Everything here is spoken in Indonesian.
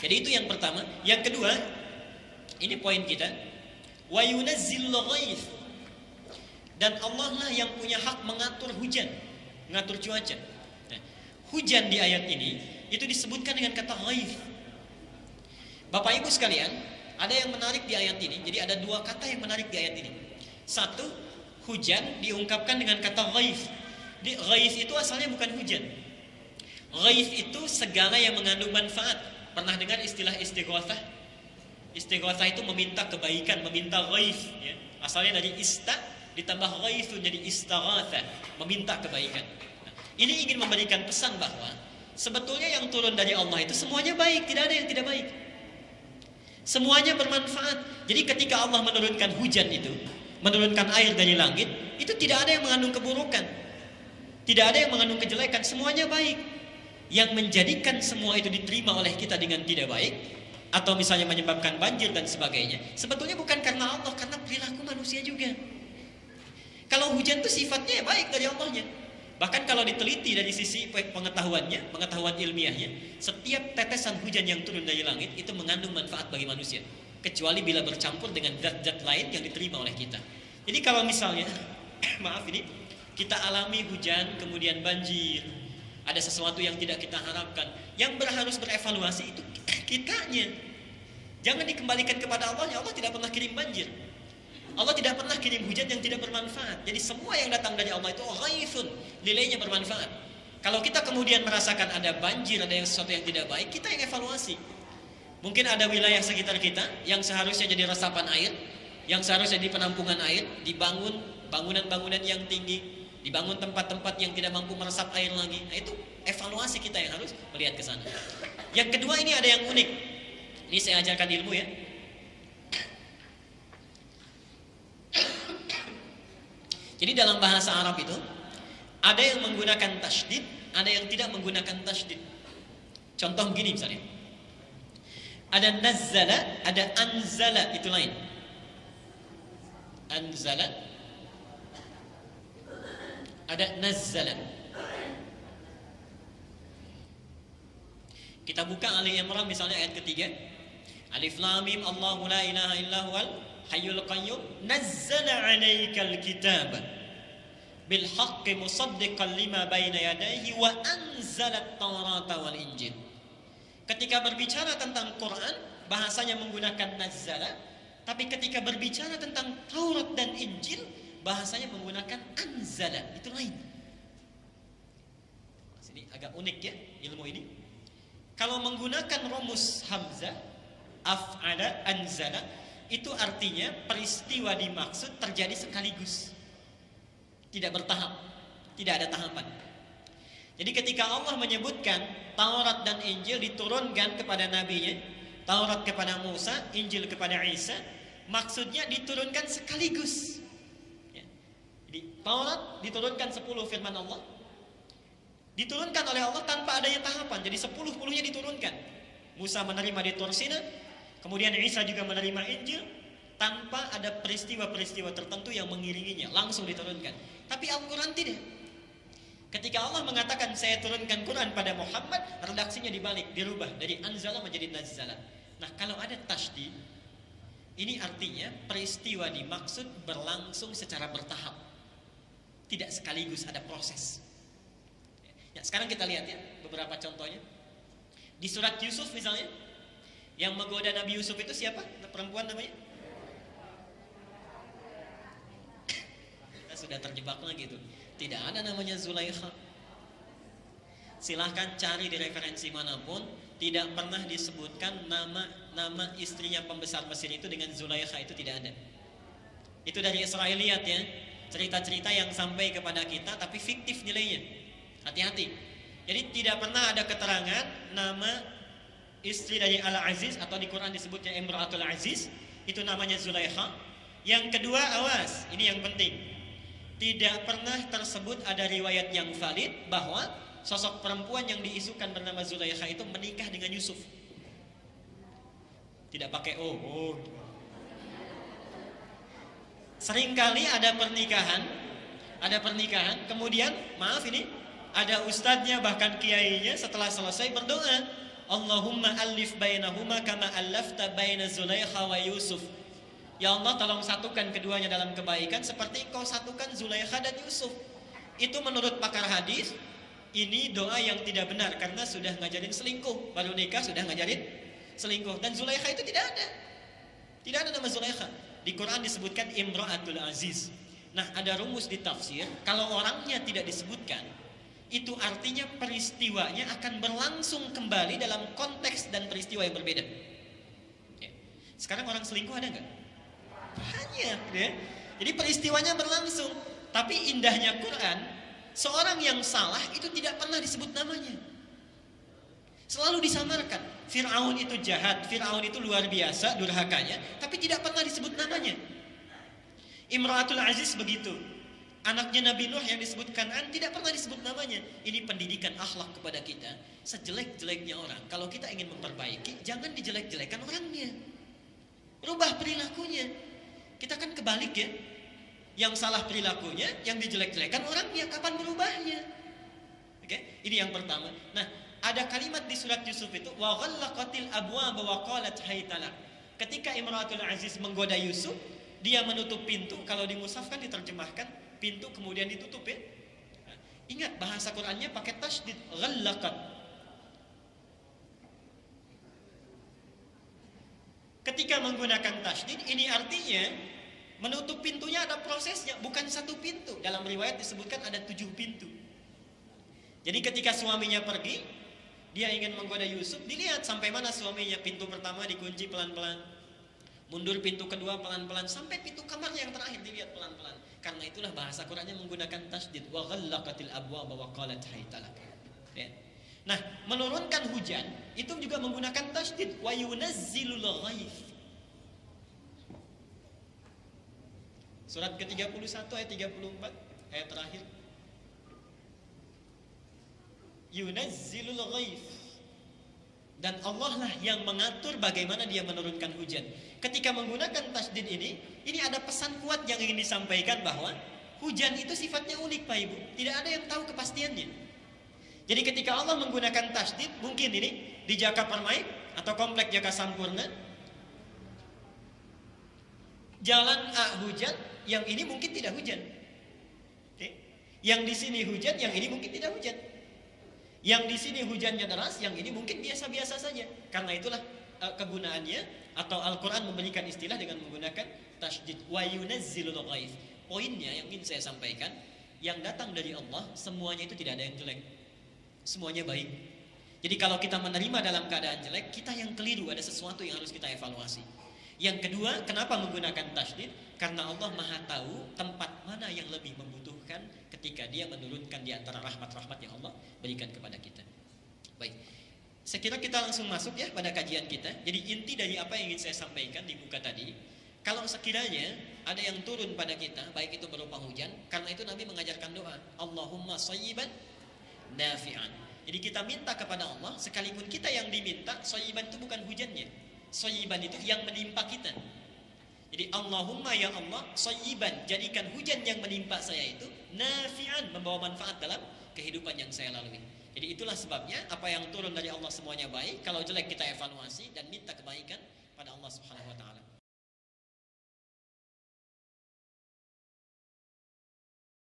Jadi itu yang pertama. Yang kedua, ini poin kita. Wa yunazzilul ghaits. Dan Allah lah yang punya hak mengatur hujan, mengatur cuaca. Nah, hujan di ayat ini itu disebutkan dengan kata ghaits. Bapak Ibu sekalian, ada yang menarik di ayat ini. Jadi ada dua kata yang menarik di ayat ini. Satu, hujan diungkapkan dengan kata ghaits. Ghaits itu asalnya bukan hujan. Ghaits itu segala yang mengandung manfaat. Pernah dengar istilah istighatsah? Istighatsah itu meminta kebaikan, meminta ghaits, ya. Asalnya dari ista ditambah ghaitsun jadi istaghatsa, meminta kebaikan. Nah, ini ingin memberikan pesan bahwa sebetulnya yang turun dari Allah itu semuanya baik, tidak ada yang tidak baik. Semuanya bermanfaat. Jadi ketika Allah menurunkan hujan itu, menurunkan air dari langit, itu tidak ada yang mengandung keburukan. Tidak ada yang mengandung kejelekan, semuanya baik. Yang menjadikan semua itu diterima oleh kita dengan tidak baik, atau misalnya menyebabkan banjir dan sebagainya, sebetulnya bukan karena Allah, karena perilaku manusia juga. Kalau hujan itu sifatnya baik dari Allahnya. Bahkan kalau diteliti dari sisi pengetahuannya, pengetahuan ilmiahnya, setiap tetesan hujan yang turun dari langit itu mengandung manfaat bagi manusia, kecuali bila bercampur dengan zat-zat lain yang diterima oleh kita. Jadi kalau misalnya maaf ini, kita alami hujan kemudian banjir, ada sesuatu yang tidak kita harapkan, yang harus berevaluasi itu kitanya. Jangan dikembalikan kepada Allah. Allah tidak pernah kirim banjir, Allah tidak pernah kirim hujan yang tidak bermanfaat. Jadi semua yang datang dari Allah itu ghaitsun, nilainya bermanfaat. Kalau kita kemudian merasakan ada banjir, ada yang sesuatu yang tidak baik, kita yang evaluasi. Mungkin ada wilayah sekitar kita yang seharusnya jadi resapan air, yang seharusnya jadi penampungan air, dibangun bangunan-bangunan yang tinggi, dibangun tempat-tempat yang tidak mampu meresap air lagi. Nah, itu evaluasi kita yang harus melihat ke sana. Yang kedua, ini ada yang unik. Ini saya ajarkan ilmu ya. Jadi dalam bahasa Arab itu ada yang menggunakan tasydid, ada yang tidak menggunakan tasydid. Contoh begini misalnya. Ada nazzala, ada anzala, itu lain. Anzala, ada nazzala. Kita buka Ali Imran misalnya ayat ketiga. Alif lam mim Allahu la ilaha illa huwal hayyul qayyum nazzala 'alaikal kitaba bil haqqi musaddiqan lima baina yadayhi wa anzala at-taurata wal injil. Ketika berbicara tentang Quran, bahasanya menggunakan nazzala, tapi ketika berbicara tentang Taurat dan Injil, bahasanya menggunakan anzala, itu lain. Ini agak unik ya ilmu ini. Kalau menggunakan rumus hamzah, af'ala, anzala, itu artinya peristiwa dimaksud terjadi sekaligus, tidak bertahap, tidak ada tahapan. Jadi ketika Allah menyebutkan Taurat dan Injil diturunkan kepada nabinya, Taurat kepada Musa, Injil kepada Isa, maksudnya diturunkan sekaligus. Jadi Taurat diturunkan 10 firman Allah, diturunkan oleh Allah tanpa adanya tahapan. Jadi 10-10-nya diturunkan. Musa menerima di Tur Sina, kemudian Isa juga menerima Injil, tanpa ada peristiwa-peristiwa tertentu yang mengiringinya, langsung diturunkan. Tapi Al-Quran tidak. Ketika Allah mengatakan saya turunkan Quran pada Muhammad, redaksinya dibalik, dirubah dari anzala menjadi nazzala. Nah, kalau ada tasydid, ini artinya peristiwa dimaksud berlangsung secara bertahap, tidak sekaligus, ada proses. Ya, sekarang kita lihat ya beberapa contohnya. Di surat Yusuf misalnya, yang menggoda Nabi Yusuf itu siapa? Perempuan namanya? Kita sudah terjebak lagi tuh. Tidak ada namanya Zulaikha. Silahkan cari di referensi manapun, tidak pernah disebutkan nama istrinya pembesar Mesir itu dengan Zulaikha, itu tidak ada. Itu dari Israiliyat ya, cerita-cerita yang sampai kepada kita tapi fiktif nilainya. Hati-hati. Jadi tidak pernah ada keterangan nama istri dari Al-Aziz, atau di Quran disebutnya Imra'atul Aziz, itu namanya Zulaikha. Yang kedua, awas, ini yang penting. Tidak pernah tersebut ada riwayat yang valid bahwa sosok perempuan yang diisukan bernama Zulaikha itu menikah dengan Yusuf. Tidak pakai oh. Seringkali ada pernikahan, kemudian maaf ini, ada ustadznya bahkan kiainya setelah selesai berdoa, Allahumma alif bainahuma kama allafta baina Zulaikha wa Yusuf. Ya Allah, tolong satukan keduanya dalam kebaikan seperti Engkau satukan Zulaikha dan Yusuf. Itu menurut pakar hadis, ini doa yang tidak benar karena sudah ngajarin selingkuh. Baru nikah sudah ngajarin selingkuh. Dan Zulaikha itu tidak ada. Tidak ada nama Zulaikha. Di Quran disebutkan Imra'atul Aziz. Nah, ada rumus di tafsir, kalau orangnya tidak disebutkan, itu artinya peristiwanya akan berlangsung kembali dalam konteks dan peristiwa yang berbeda. Sekarang orang selingkuh ada nggak? Banyak, ya. Jadi peristiwanya berlangsung, tapi indahnya Quran, seorang yang salah itu tidak pernah disebut namanya. Selalu disamarkan. Fir'aun itu jahat, Fir'aun itu luar biasa durhakanya, tapi tidak pernah disebut namanya. Imra'atul Aziz begitu. Anaknya Nabi Nuh yang disebut Kan'an tidak pernah disebut namanya. Ini pendidikan akhlak kepada kita. Sejelek-jeleknya orang, kalau kita ingin memperbaiki, jangan dijelek-jelekan orangnya. Rubah perilakunya. Kita kan kebalik ya. Yang salah perilakunya, yang dijelek-jelekan orangnya, kapan berubahnya? Oke, ini yang pertama. Nah, ada kalimat di surat Yusuf itu, wa ghallaqatil abwaaba wa qalat haytala. Ketika Imratul Aziz menggoda Yusuf, dia menutup pintu. Kalau di mushaf kan diterjemahkan pintu kemudian ditutup ya. Nah, ingat bahasa Qur'annya pakai tasydid, ghallaqat. Ketika menggunakan tasydid, ini artinya menutup pintunya ada prosesnya, bukan satu pintu. Dalam riwayat disebutkan ada 7 pintu. Jadi ketika suaminya pergi, dia ingin menggoda Yusuf, dilihat sampai mana suaminya. Pintu pertama dikunci pelan-pelan, mundur pintu kedua pelan-pelan, sampai pintu kamarnya yang terakhir dilihat pelan-pelan. Karena itulah bahasa Qur'annya menggunakan tasydid, wa ghallaqatil abwaaba wa qalat haytala. Ya. Nah, menurunkan hujan itu juga menggunakan tasydid, wa yunazzilul ghaith. Surat ke-31 ayat 34, ayat terakhir. Yunazzilul ghaith. Dan Allah lah yang mengatur bagaimana dia menurunkan hujan. Ketika menggunakan tasydid ini ada pesan kuat yang ingin disampaikan bahwa hujan itu sifatnya unik Pak Ibu. Tidak ada yang tahu kepastiannya. Jadi ketika Allah menggunakan tasydid, mungkin ini di Jaka Permai atau komplek Jaka Sampurna, jalan A hujan, yang ini mungkin tidak hujan. Yang di sini hujan, yang ini mungkin tidak hujan. Yang di sini hujannya deras, yang ini mungkin biasa-biasa saja. Karena itulah kegunaannya atau Al-Quran memberikan istilah dengan menggunakan tasydid, wa yunazzilul ghaith. Poinnya yang ingin saya sampaikan, yang datang dari Allah semuanya itu tidak ada yang jelek, semuanya baik. Jadi kalau kita menerima dalam keadaan jelek, kita yang keliru, ada sesuatu yang harus kita evaluasi. Yang kedua, kenapa menggunakan tasydid? Karena Allah Maha tahu tempat mana yang lebih membutuhkan ketika dia menurunkan di antara rahmat-rahmat yang Allah berikan kepada kita. Baik, saya kira kita langsung masuk ya pada kajian kita. Jadi inti dari apa yang ingin saya sampaikan di buka tadi, kalau sekiranya ada yang turun pada kita, baik itu berupa hujan, karena itu Nabi mengajarkan doa, Allahumma shayyiban nafi'an. Jadi kita minta kepada Allah, sekalipun kita yang diminta, shayyiban itu bukan hujannya, shayyiban itu yang menimpa kita. Jadi Allahumma ya Allah, shayyiban, jadikan hujan yang menimpa saya itu nafi'an, membawa manfaat dalam kehidupan yang saya lalui. Jadi itulah sebabnya apa yang turun dari Allah semuanya baik. Kalau jelek kita evaluasi dan minta kebaikan pada Allah Subhanahu wa taala.